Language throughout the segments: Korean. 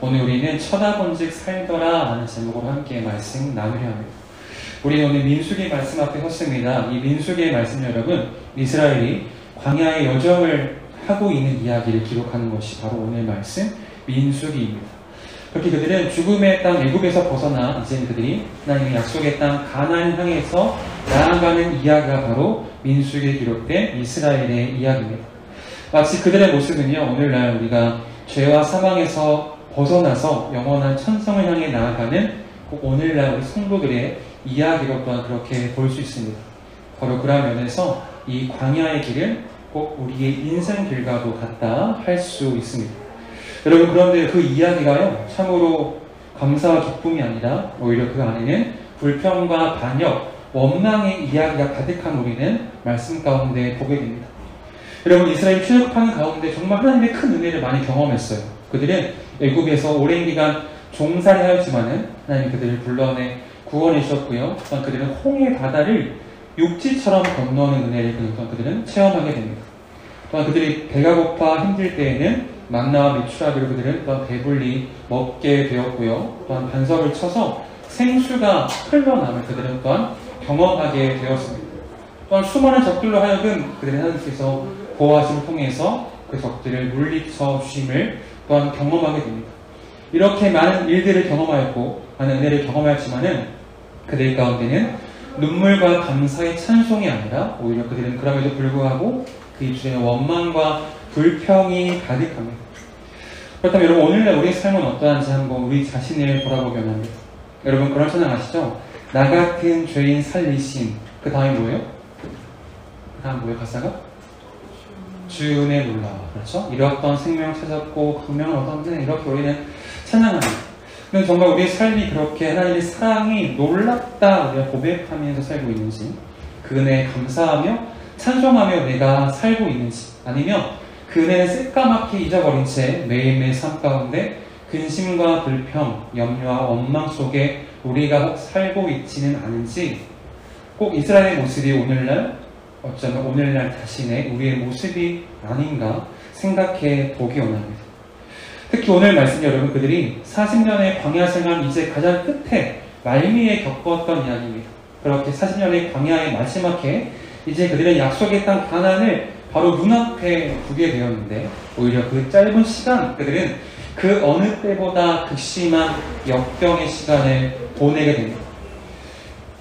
오늘 우리는 쳐다본즉 살더라 하는 제목으로 함께 말씀 나누려 합니다. 우리는 오늘 민수기 말씀 앞에 섰습니다. 이 민수기의 말씀 여러분, 이스라엘이 광야의 여정을 하고 있는 이야기를 기록하는 것이 바로 오늘 말씀 민수기입니다. 그렇게 그들은 죽음의 땅 애굽에서 벗어나 이제 그들이 하나님의 약속의 땅 가나안 향해서 나아가는 이야기가 바로 민수기에 기록된 이스라엘의 이야기입니다. 마치 그들의 모습은요, 오늘날 우리가 죄와 사망에서 벗어나서 영원한 천성을 향해 나아가는 꼭 오늘날 우리 성도들의 이야기로 또한 그렇게 볼 수 있습니다. 바로 그런 면에서 이 광야의 길은 꼭 우리의 인생 길과도 같다 할 수 있습니다. 여러분, 그런데 그 이야기가요, 참으로 감사와 기쁨이 아니라 오히려 그 안에는 불평과 반역, 원망의 이야기가 가득한 우리는 말씀 가운데 보게 됩니다. 여러분, 이스라엘 출애굽하는 가운데 정말 하나님의 큰 은혜를 많이 경험했어요. 그들은 애굽에서 오랜 기간 종살이하였지만은 하나님 그들을 불러내 구원해 주셨고요. 또한 그들은 홍해 바다를 육지처럼 건너는 은혜를 그들은 체험하게 됩니다. 또한 그들이 배가 고파 힘들 때에는 만나와 메추라기로 그들은 또한 배불리 먹게 되었고요. 또한 반석을 쳐서 생수가 흘러남을 그들은 또한 경험하게 되었습니다. 또한 수많은 적들로 하여금 그들의 하나님께서 보호하심을 통해서 그 적들을 물리쳐 주심을 또한 경험하게 됩니다. 이렇게 많은 일들을 경험하였고 많은 은혜를 경험하였지만은 그들 가운데는 눈물과 감사의 찬송이 아니라 오히려 그들은 그럼에도 불구하고 그 입술에는 원망과 불평이 가득합니다. 그렇다면 여러분, 오늘날 우리의 삶은 어떠한지 한번 우리 자신을 돌아보면 합니다. 여러분, 그런 찬양 아시죠? 나 같은 죄인 살리심. 그 다음에 뭐예요? 그 다음 뭐예요, 가사가? 주 은혜 놀라워. 그렇죠? 이렇던 생명 찾았고 생명을 얻었네. 이렇게 우리는 찬양합니다. 근데 정말 우리의 삶이 그렇게 하나님의 사랑이 놀랍다 우리가 고백하면서 살고 있는지, 그 은혜에 감사하며 찬송하며 내가 살고 있는지, 아니면 그 은혜는 새까맣게 잊어버린 채 매일매일 삶 가운데 근심과 불평, 염려와 원망 속에 우리가 살고 있지는 않은지, 꼭 이스라엘의 모습이 오늘날 어쩌면 오늘날 자신의 우리의 모습이 아닌가 생각해 보기 원합니다. 특히 오늘 말씀 여러분, 그들이 40년의 광야 생활 이제 가장 끝에 말미에 겪었던 이야기입니다. 그렇게 40년의 광야의 마지막 해 이제 그들은 약속의 땅 가나안을 바로 눈앞에 두게 되었는데, 오히려 그 짧은 시간 그들은 그 어느 때보다 극심한 역경의 시간을 보내게 됩니다.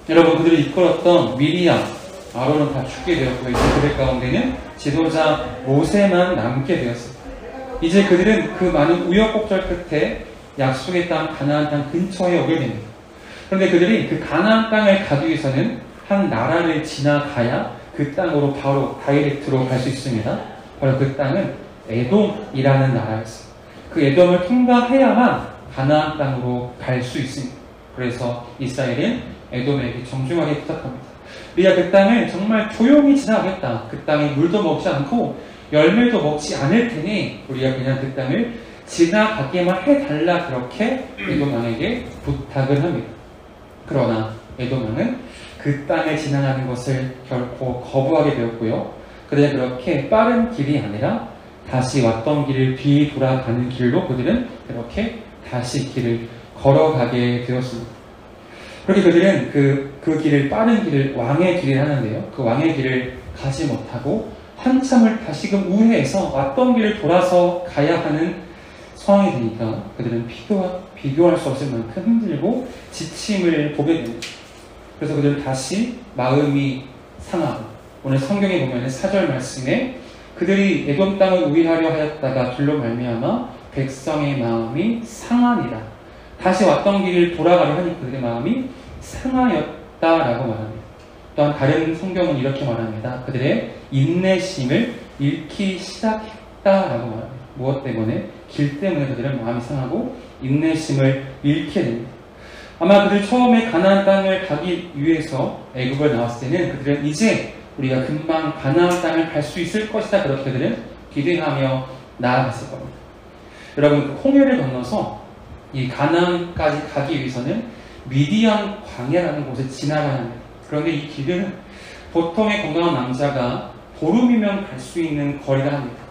여러분, 그들을 이끌었던 미리암, 아론은 다 죽게 되었고 이제 그들 가운데는 지도자 모세만 남게 되었습니다. 이제 그들은 그 많은 우여곡절 끝에 약속의 땅 가나안 땅 근처에 오게 됩니다. 그런데 그들이 그 가나안 땅을 가기 위해서는 한 나라를 지나가야 그 땅으로 바로 다이렉트로 갈 수 있습니다. 바로 그 땅은 에돔이라는 나라였습니다. 그 에돔을 통과해야만 가나안 땅으로 갈 수 있습니다. 그래서 이스라엘은 에돔에게 정중하게 부탁합니다. 우리가 그 땅을 정말 조용히 지나가겠다. 그 땅에 물도 먹지 않고 열매도 먹지 않을 테니 우리가 그냥 그 땅을 지나가게만 해달라, 그렇게 에돔 왕에게 부탁을 합니다. 그러나 에돔 왕은 그 땅을 지나가는 것을 결코 거부하게 되었고요. 그들은 그렇게 빠른 길이 아니라 다시 왔던 길을 뒤돌아가는 길로 그들은 그렇게 다시 길을 걸어가게 되었습니다. 그렇게 그들은 그 길을, 빠른 길을 왕의 길을 하는데요. 그 왕의 길을 가지 못하고 한참을 다시금 우회해서 왔던 길을 돌아서 가야 하는 상황이 되니까 그들은 비교할 수 없을 만큼 힘들고 지침을 보게 됩니다. 그래서 그들은 다시 마음이 상하고, 오늘 성경에 보면 4절 말씀에 그들이 에돔 땅을 우회하려 하였다가 길로 말미암아 백성의 마음이 상하니라. 다시 왔던 길을 돌아가려 하니 그들의 마음이 상하였다라고 말합니다. 또한 다른 성경은 이렇게 말합니다. 그들의 인내심을 잃기 시작했다라고 말합니다. 무엇 때문에? 길 때문에 그들은 마음이 상하고 인내심을 잃게 됩니다. 아마 그들 처음에 가나안 땅을 가기 위해서 애굽을 나왔을 때는 그들은 이제 우리가 금방 가나안 땅을 갈 수 있을 것이다, 그렇게 그들은 기대하며 나아갔을 겁니다. 여러분, 그 홍해를 건너서 이 가나안까지 가기 위해서는 미디안 광야라는 곳을 지나가야 합니다. 그런데 이 길은 보통의 건강한 남자가 보름이면 갈 수 있는 거리라 합니다.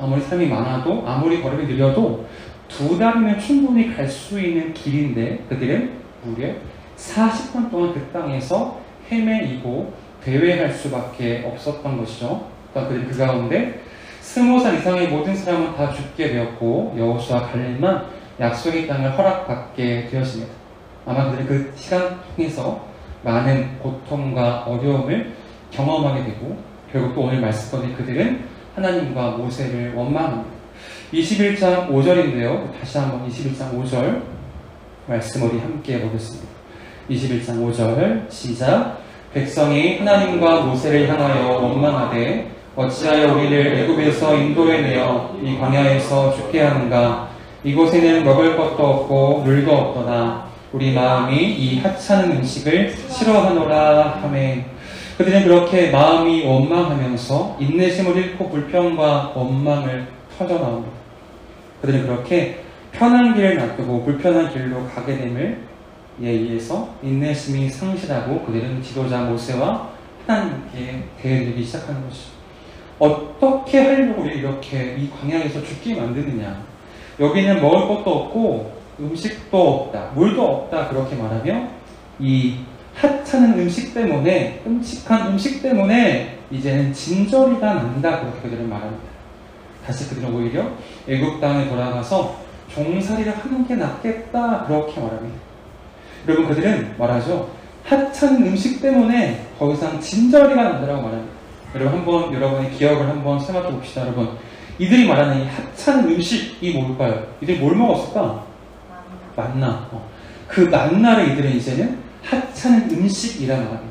아무리 삶이 많아도, 아무리 걸음이 느려도 2달이면 충분히 갈 수 있는 길인데 그들은 무려 40년 동안 그 땅에서 헤매이고 배회할 수밖에 없었던 것이죠. 그러니까 그들 그 가운데 20살 이상의 모든 사람은 다 죽게 되었고 여호수아 갈렙만 약속의 땅을 허락받게 되었습니다. 아마 그들은 그 시간 통해서 많은 고통과 어려움을 경험하게 되고 결국 또 오늘 말씀권에 그들은 하나님과 모세를 원망합니다. 21장 5절인데요. 다시 한번 21장 5절 말씀 우리 함께 보겠습니다. 21장 5절 시작. 백성이 하나님과 모세를 향하여 원망하되 어찌하여 우리를 애굽에서 인도해내어 이 광야에서 죽게 하는가. 이곳에는 먹을 것도 없고 물도 없도다. 우리 마음이 이 하찮은 음식을 싫어하노라 하매. 그들은 그렇게 마음이 원망하면서 인내심을 잃고 불평과 원망을 터져나옵니다. 그들은 그렇게 편한 길을 놔두고 불편한 길로 가게 됨을 의해서 인내심이 상실하고 그들은 지도자 모세와 하나님께 대들기 시작하는 것이죠. 어떻게 하려고 우리 이렇게 이 광야에서 죽게 만드느냐. 여기는 먹을 것도 없고 음식도 없다, 물도 없다 그렇게 말하며 이 하찮은 음식 때문에, 끔찍한 음식 때문에 이제는 진저리가 난다 그렇게 그들은 말합니다. 다시 그들은 오히려 애굽 땅에 돌아가서 종살이를 하는 게 낫겠다 그렇게 말합니다. 여러분 그들은 말하죠. 하찮은 음식 때문에 더 이상 진저리가 난다라고 말합니다. 여러분 한번 여러분의 기억을 한번 생각해 봅시다. 여러분 이들이 말하는 이 하찮은 음식이 뭘까요? 이들이 뭘 먹었을까? 만나. 그 만나를 이들은 이제는 하찮은 음식이라 말합니다.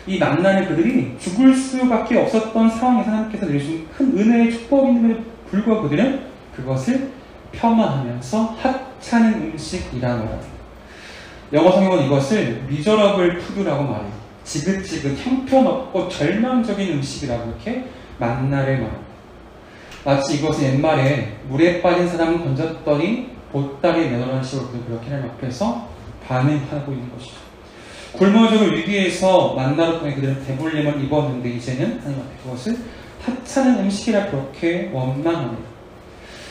이 만나는 그들이 죽을 수밖에 없었던 상황에서 하나님께서 내려주신 큰 은혜의 축복임에도 불구하고 그들은 그것을 폄하하면서 하찮은 음식이라 말합니다. 영어 성경은 이것을 미저러블 푸드라고 말해요. 지긋지긋 형편없고 절망적인 음식이라고 이렇게 만나를 말합니다. 마치 이것을 옛말에 물에 빠진 사람을 던졌더니 보따리에 내놓으라는 식으로 그렇게 하나님 앞에서 반응하고 있는 것이죠. 굶어 죽을 위기에서 만나를 통해 그들은 대물림을 입었는데 이제는 하나님 앞에 그것을 하찮은 음식이라 그렇게 원망합니다.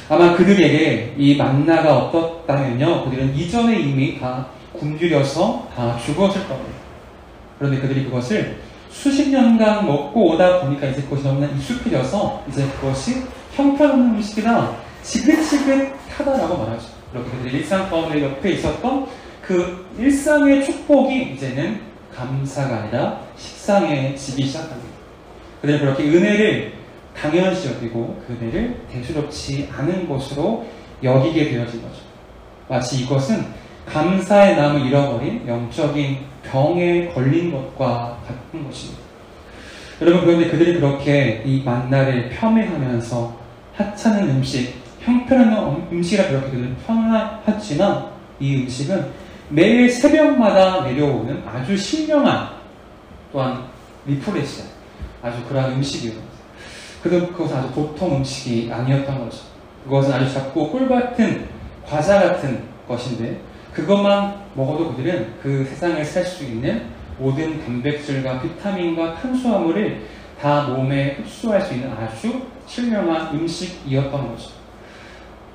아마 그들에게 이 만나가 없었다면요 그들은 이전에 이미 다 굶주려서 다 죽었을 겁니다. 그런데 그들이 그것을 수십 년간 먹고 오다 보니까 이제 그것이 너무나 익숙해져서 이제 그것이 형편없는 음식이라 지긋지긋하다라고 말하죠. 그렇게 그들의 일상 가운데 옆에 있었던 그 일상의 축복이 이제는 감사가 아니라 식상해지기 시작합니다. 그들은 그렇게 은혜를 당연시 여기고 그 은혜를 대수롭지 않은 것으로 여기게 되어진 거죠. 마치 이것은 감사의 나음을 잃어버린 영적인 병에 걸린 것과 같은 것입니다. 여러분 그런데 그들이 그렇게 이 만나를 폄훼하면서 하찮은 음식, 형편없는 음식이라 그렇게 그들은 폄하하지만 이 음식은 매일 새벽마다 내려오는 아주 신령한 또한 리프레시한 아주 그러한 음식이었습니다. 그것은 아주 보통 음식이 아니었던 거죠. 그것은 아주 작고 꿀같은 과자 같은 것인데 그것만 먹어도 그들은 그 세상에 살 수 있는 모든 단백질과 비타민과 탄수화물을 다 몸에 흡수할 수 있는 아주 신령한 음식이었던 거죠.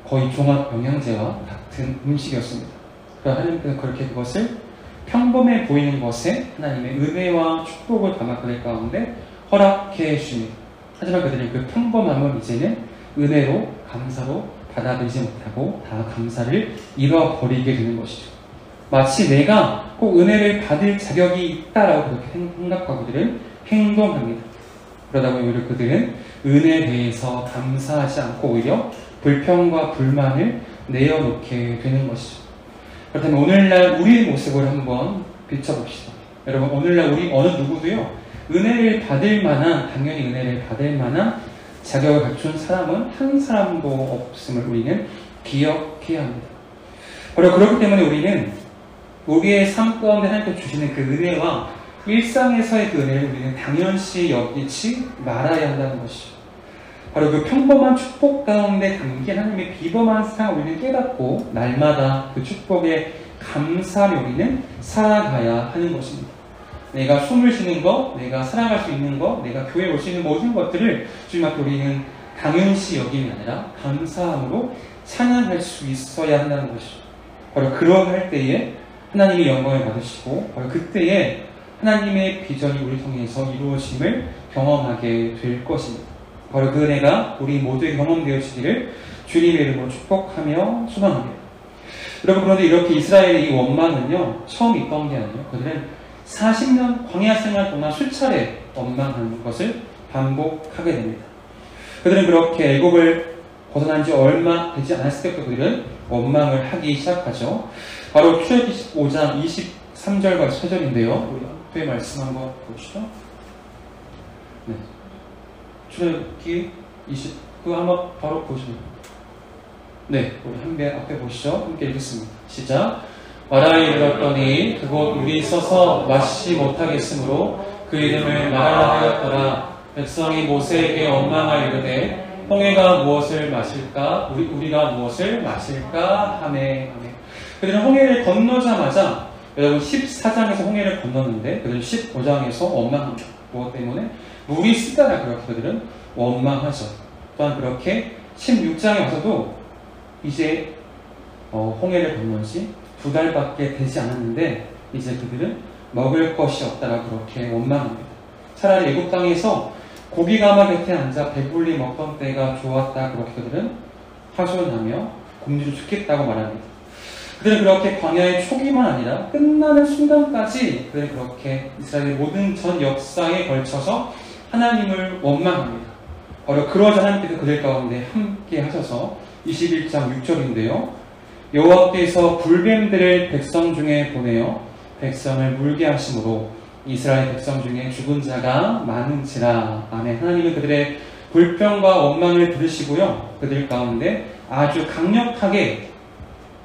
거의 종합 영양제와 같은 음식이었습니다. 그러나 하나님께서 그렇게 그것을 평범해 보이는 것에 하나님의 은혜와 축복을 담아 그들 가운데 허락해 주십니다. 하지만 그들은 그 평범함을 이제는 은혜로 감사로 받아들이지 못하고 다 감사를 잃어버리게 되는 것이죠. 마치 내가 꼭 은혜를 받을 자격이 있다라고 그렇게 생각하고 그들은 행동합니다. 그러다 보니 오히려 그들은 은혜에 대해서 감사하지 않고 오히려 불평과 불만을 내어놓게 되는 것이죠. 그렇다면 오늘날 우리의 모습을 한번 비춰봅시다. 여러분 오늘날 우리 어느 누구도요 은혜를 받을 만한 당연히 은혜를 받을 만한 자격을 갖춘 사람은 한 사람도 없음을 우리는 기억해야 합니다. 바로 그렇기 때문에 우리는 우리의 삶 가운데 하나님께서 주시는 그 은혜와 일상에서의 그 은혜를 우리는 당연시 여기지 말아야 한다는 것이죠. 바로 그 평범한 축복 가운데 담긴 하나님의 비범한 사랑을 우리는 깨닫고 날마다 그 축복에 감사하며 우리는 살아가야 하는 것입니다. 내가 숨을 쉬는 것, 내가 살아갈 수 있는 것, 내가 교회에 올 수 있는 모든 것들을 주님 앞에 우리는 당연시 여김이 아니라 감사함으로 찬양할 수 있어야 한다는 것이죠. 바로 그러할 때에 하나님의 영광을 받으시고 바로 그때에 하나님의 비전이 우리 통해서 이루어짐을 경험하게 될 것입니다. 바로 그 은혜가 우리 모두에게 경험되어지기를 주님의 이름으로 축복하며 소망합니다. 여러분, 그런데 이렇게 이스라엘의 이 원망은요, 처음 있던 게 아니에요. 그들은 40년 광야 생활 동안 수차례 원망하는 것을 반복하게 됩니다. 그들은 그렇게 애굽을 벗어난 지 얼마 되지 않았을 때부터 그들은 원망을 하기 시작하죠. 바로 출애굽기 25장 23절과 4절인데요. 우리 앞에 말씀 한번 보시죠. 네. 출애굽기 그거 한번 바로 보시면. 네, 우리 한배 앞에 보시죠. 함께 읽겠습니다. 시작. 마라에 이르렀더니 그곳 물이 있어서 마시지 못하겠으므로 그 이름을 마라라 하였더라. 백성이 모세에게 원망하여 이르되 홍해가 무엇을 마실까? 우리가 무엇을 마실까? 하매. 그들은 홍해를 건너자마자, 여러분 14장에서 홍해를 건넜는데 그들은 15장에서 원망합니다. 무엇 때문에? 물이 쓰다라 그렇게 그들은 원망하죠. 또한 그렇게 16장에 와서도 이제 홍해를 건넌 지 2달밖에 되지 않았는데 이제 그들은 먹을 것이 없다라 그렇게 원망합니다. 차라리 애굽 땅에서 고기가마 곁에 앉아 배불리 먹던 때가 좋았다 그렇게 그들은 하소연하며 굶주려 죽겠다고 말합니다. 그들은 그렇게 광야의 초기만 아니라 끝나는 순간까지 그들은 그렇게 이스라엘의 모든 전 역사에 걸쳐서 하나님을 원망합니다. 바로 그러자 하나님께서 그들 가운데 함께 하셔서 21장 6절인데요. 여호와께서 불뱀들을 백성 중에 보내어 백성을 물게 하심으로 이스라엘 백성 중에 죽은 자가 많은지라. 아멘. 하나님은 그들의 불평과 원망을 들으시고요. 그들 가운데 아주 강력하게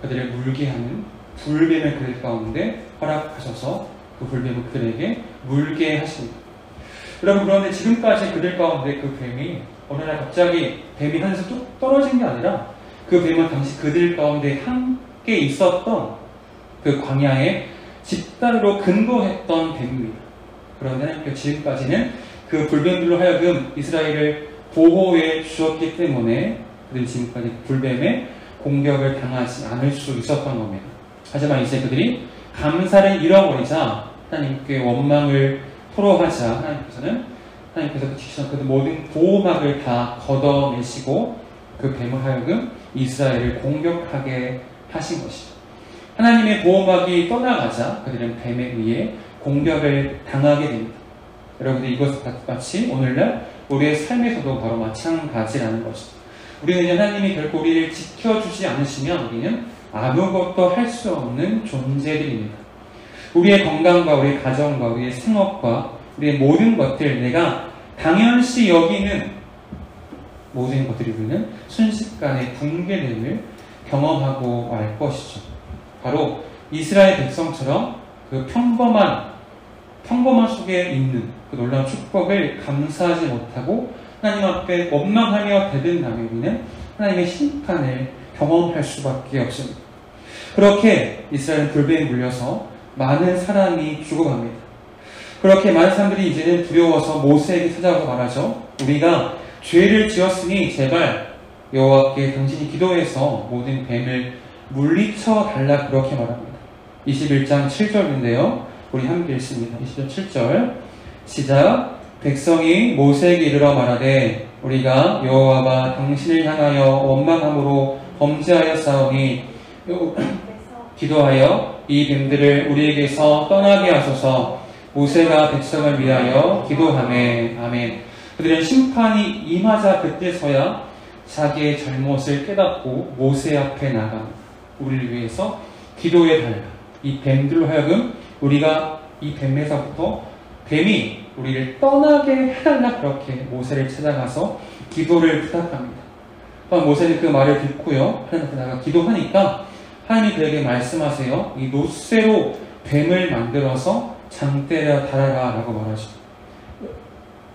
그들을 물게 하는 불뱀을 그들 가운데 허락하셔서 그 불뱀을 그들에게 물게 하십니다. 여러분, 그런데 지금까지 그들 가운데 그 뱀이 어느 날 갑자기 뱀이 하늘에서 뚝 떨어진 게 아니라 그 뱀은 당시 그들 가운데 함께 있었던 그 광야의 집단으로 근거했던 뱀입니다. 그런데 하나님께서 지금까지는 그 불뱀들로 하여금 이스라엘을 보호해 주셨기 때문에 그들은 지금까지 불뱀의 공격을 당하지 않을 수 있었던 겁니다. 하지만 이제 그들이 감사를 잃어버리자 하나님께 원망을 토로하자 하나님께서 지키신 그 모든 보호막을 다 걷어내시고 그 뱀을 하여금 이스라엘을 공격하게 하신 것이죠. 하나님의 보호막이 떠나가자 그들은 뱀에 의해 공격을 당하게 됩니다. 여러분들 이것과 같이 오늘날 우리의 삶에서도 바로 마찬가지라는 것이죠. 우리는 하나님이 결코 우리를 지켜주지 않으시면 우리는 아무것도 할 수 없는 존재들입니다. 우리의 건강과 우리의 가정과 우리의 생업과 우리의 모든 것들, 내가 당연시 여기는 모든 것들이 우리는 순식간에 붕괴됨을 경험하고 말 것이죠. 바로 이스라엘 백성처럼 그 평범한 속에 있는 그 놀라운 축복을 감사하지 못하고 하나님 앞에 원망하며 대든다면 우리는 하나님의 심판을 경험할 수밖에 없습니다. 그렇게 이스라엘은 불뱀에 물려서 많은 사람이 죽어갑니다. 그렇게 많은 사람들이 이제는 두려워서 모세에게 찾아와서 말하죠. 우리가 죄를 지었으니 제발 여호와께 당신이 기도해서 모든 뱀을 물리쳐 달라 그렇게 말합니다. 21장 7절인데요. 우리 함께 읽습니다. 20절 7절 시작. 백성이 모세에게 이르러 말하되 우리가 여호와가 당신을 향하여 원망함으로 범죄하였사오니 기도하여 이 뱀들을 우리에게서 떠나게 하소서. 모세가 백성을 위하여 기도하매. 아멘. 그들은 심판이 임하자 그때서야 자기의 잘못을 깨닫고 모세 앞에 나갑니다. 우리를 위해서 기도해달라. 이 뱀들로 하여금 우리가 이 뱀에서부터 뱀이 우리를 떠나게 해달라 그렇게 모세를 찾아가서 기도를 부탁합니다. 또한 모세는 그 말을 듣고요. 하나님께 나가 기도하니까 하나님이 그에게 말씀하세요. 이 노쇠로 뱀을 만들어서 장대에 달아라 라고 말하죠.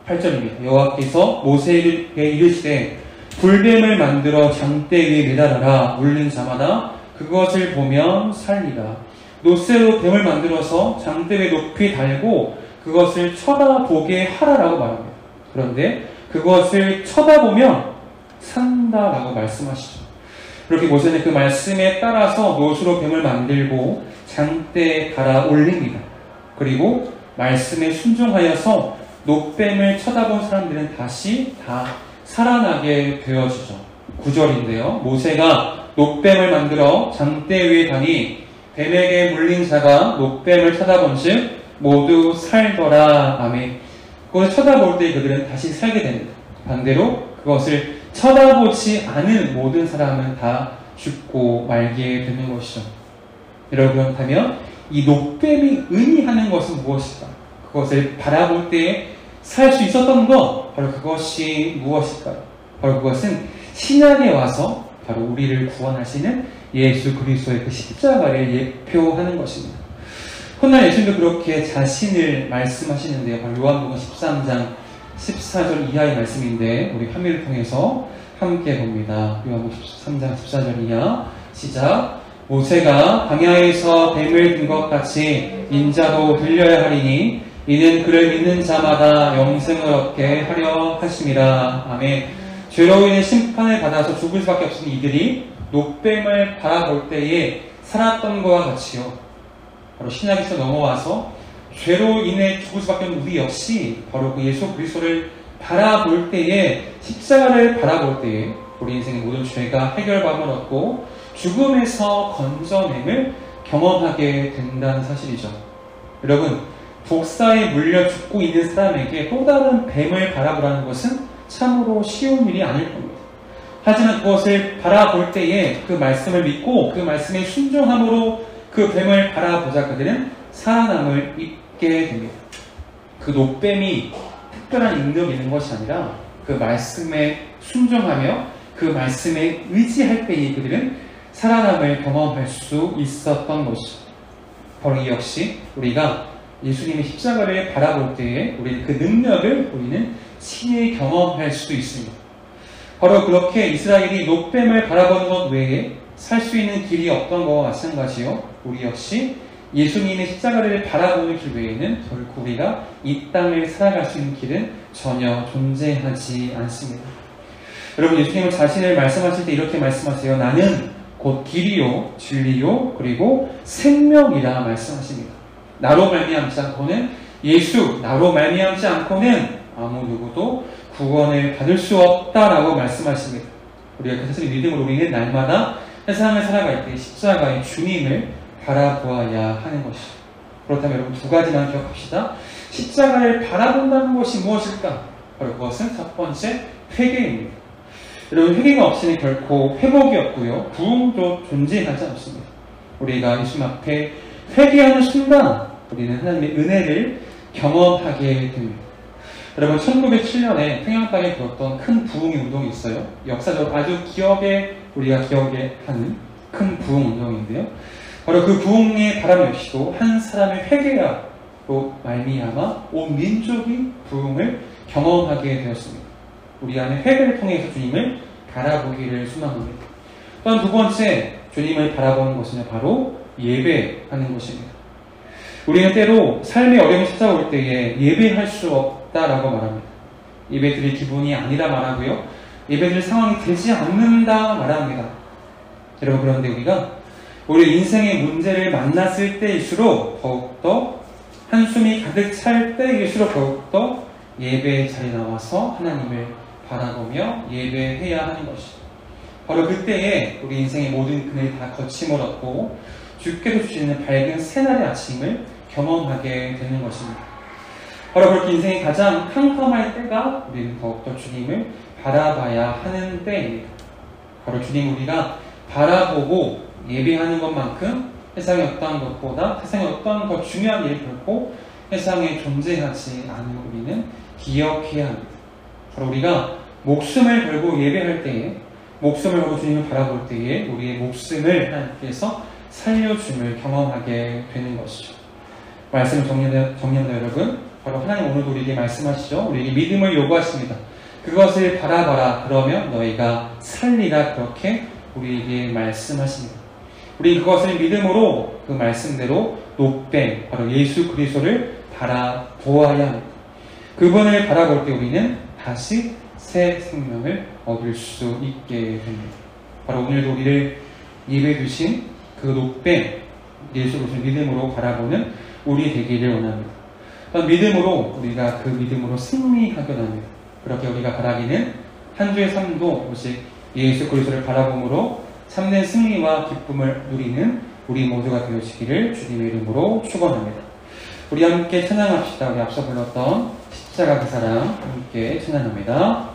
8절입니다. 여호와께서 모세에게 이르시되 불뱀을 만들어 장대 위에 매달아라. 물린 자마다 그것을 보면 살리라. 노쇠로 뱀을 만들어서 장대 위에 높이 달고 그것을 쳐다보게 하라라고 말합니다. 그런데 그것을 쳐다보면 산다라고 말씀하시죠. 그렇게 모세는 그 말씀에 따라서 노수로 뱀을 만들고 장대에 갈아 올립니다. 그리고 말씀에 순종하여서 놋뱀을 쳐다본 사람들은 다시 다 살아나게 되어지죠. 9절인데요. 모세가 놋뱀을 만들어 장대 위에 다니 뱀에게 물린 자가 놋뱀을 쳐다본 즉 모두 살더라. 아멘. 그것을 쳐다볼 때 그들은 다시 살게 됩니다. 반대로 그것을 쳐다보지 않은 모든 사람은 다 죽고 말게 되는 것이죠. 여러분, 그렇다면 이 놋뱀이 의미하는 것은 무엇일까? 그것을 바라볼 때 살 수 있었던 것, 바로 그것이 무엇일까요? 바로 그것은 신약에 와서 바로 우리를 구원하시는 예수 그리스도의 그 십자가를 예표하는 것입니다. 훗날 예수님도 그렇게 자신을 말씀하시는데요. 바로 요한복음 13장 14절 이하의 말씀인데 우리 화면을 통해서 함께 봅니다. 요한복음 13장 14절 이하 시작. 모세가 광야에서 뱀을 든 것 같이 인자도 들려야 하리니 이는 그를 믿는 자마다 영생을 얻게 하려 하심이라. 아멘. 죄로 인해 심판을 받아서 죽을 수밖에 없으니 이들이 놋뱀을 바라볼 때에 살았던 것과 같이요. 바로 신약에서 넘어와서 죄로 인해 죽을 수밖에 없는 우리 역시 바로 그 예수 그리스도를 바라볼 때에, 십자가를 바라볼 때에 우리 인생의 모든 죄가 해결감을 얻고 죽음에서 건져냄을 경험하게 된다는 사실이죠. 여러분, 독사에 물려 죽고 있는 사람에게 또 다른 뱀을 바라보라는 것은 참으로 쉬운 일이 아닐 겁니다. 하지만 그것을 바라볼 때에 그 말씀을 믿고 그 말씀에 순종함으로 그 뱀을 바라보자 그들은 살아남을 입게 됩니다. 그 놋뱀이 특별한 능력이 있는 것이 아니라 그 말씀에 순종하며 그 말씀에 의지할 때에 그들은 살아남을 경험할 수 있었던 것이죠. 바로 이 역시 우리가 예수님의 십자가를 바라볼 때에 우리는 그 능력을 우리는 친히 경험할 수 있습니다. 바로 그렇게 이스라엘이 놋뱀을 바라보는 것 외에 살 수 있는 길이 없던 것과 마찬가지요. 우리 역시 예수님의 십자가를 바라보는 길 외에는 결코 우리가 이 땅을 살아갈 수 있는 길은 전혀 존재하지 않습니다. 여러분, 예수님은 자신을 말씀하실 때 이렇게 말씀하세요. 나는 곧 길이요 진리요 그리고 생명이라 말씀하십니다. 나로 말미암지 않고는, 예수 나로 말미암지 않고는 아무 누구도 구원을 받을 수 없다라고 말씀하십니다. 우리가 그 사실을 믿음으로 우리는 날마다 세상을 살아갈 때 십자가의 주님을 바라보아야 하는 것이죠. 그렇다면 여러분, 두 가지만 기억합시다. 십자가를 바라본다는 것이 무엇일까? 바로 그것은 첫 번째 회개입니다. 여러분, 회개가 없이는 결코 회복이 없고요, 부흥도 존재하지 않습니다. 우리가 예수님 앞에 회개하는 순간 우리는 하나님의 은혜를 경험하게 됩니다. 여러분, 1907년에 평양 땅에 벌었던 큰 부흥의 운동이 있어요. 역사적으로 아주 우리가 기억에 하는 큰 부흥 운동인데요. 바로 그 부흥의 바람 역시도 한 사람의 회개로 말미암아 온 민족이 부흥을 경험하게 되었습니다. 우리 안에 회개를 통해서 주님을 바라보기를 소망합니다. 또한 두 번째, 주님을 바라보는 것은 바로 예배하는 것입니다. 우리는 때로 삶의 어려움이 찾아올 때에 예배할 수 없다라고 말합니다. 예배드릴 기분이 아니라 말하고요, 예배드릴 상황이 되지 않는다 말합니다. 여러분, 그런데 우리가 우리 인생의 문제를 만났을 때일수록 더욱더 한숨이 가득 찰 때일수록 더욱더 예배의 자리에 나와서 하나님을 바라보며 예배해야 하는 것입니다. 바로 그때에 우리 인생의 모든 그늘이 다 거침을 얻고 주께서 주시는 밝은 새날의 아침을 경험하게 되는 것입니다. 바로 그렇게 인생이 가장 캄캄할 때가 우리는 더욱더 주님을 바라봐야 하는 때입니다. 바로 주님 우리가 바라보고 예배하는 것만큼 세상의 어떠한 것보다, 세상의 어떠한 더 중요한 일이 결코 세상에 존재하지 않은 우리는 기억해야 합니다. 바로 우리가 목숨을 걸고 예배할 때에, 목숨을 걸고 주님을 바라볼 때에 우리의 목숨을 하나님께서 살려줌을 경험하게 되는 것이죠. 말씀을 정리한다 여러분, 바로 하나님 오늘도 우리에게 말씀하시죠. 우리에게 믿음을 요구하십니다. 그것을 바라봐라, 그러면 너희가 살리라, 그렇게 우리에게 말씀하십니다. 우리 그것을 믿음으로 그 말씀대로 놋뱀, 바로 예수 그리스도를 바라보아야 합니다. 그분을 바라볼 때 우리는 다시 새 생명을 얻을 수 있게 됩니다. 바로 오늘도 우리를 예배 주신 그 높은 예수 그리스도를 믿음으로 바라보는 우리 되기를 원합니다. 믿음으로 우리가 그 믿음으로 승리하게 합니다. 그렇게 우리가 바라기는 한 주의 삶도 오직 예수 그리스도를 바라봄으로 참된 승리와 기쁨을 누리는 우리 모두가 되어지기를 주님의 이름으로 축원합니다. 우리 함께 찬양합시다. 우리 앞서 불렀던 십자가 그 사랑 함께 찬양합니다.